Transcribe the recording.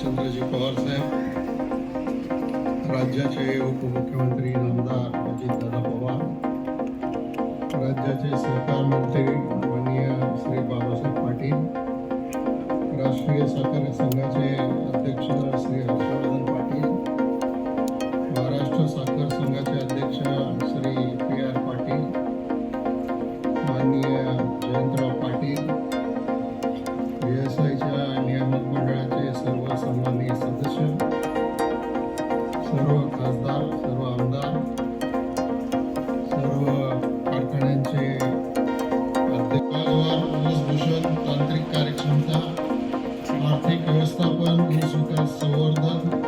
रामचंद्रजी पवार साहेब, राज्याचे उपमुख्यमंत्री नामदार अजितदादा पवार, राज्याचे सहकार मंत्री माननीय श्री बाबासाहेब पाटील, राष्ट्रीय सहकारी संघाचे अध्यक्ष श्री हर्षवर्धन पाटील, महाराष्ट्र साखर संघाचे अध्यक्ष श्री PR पाटील, माननीय जयंतराव पाटील, VSIच्या नियामक मंडळाचे सर्व सन्माननीय सदस्य, सर्व खासदार, सर्व आमदार, सर्व कारखान्यांचे अध्यक्ष, ऊसभूषण, तांत्रिक कार्यक्षमता, आर्थिक व्यवस्थापन, ऊस विकास संवर्धन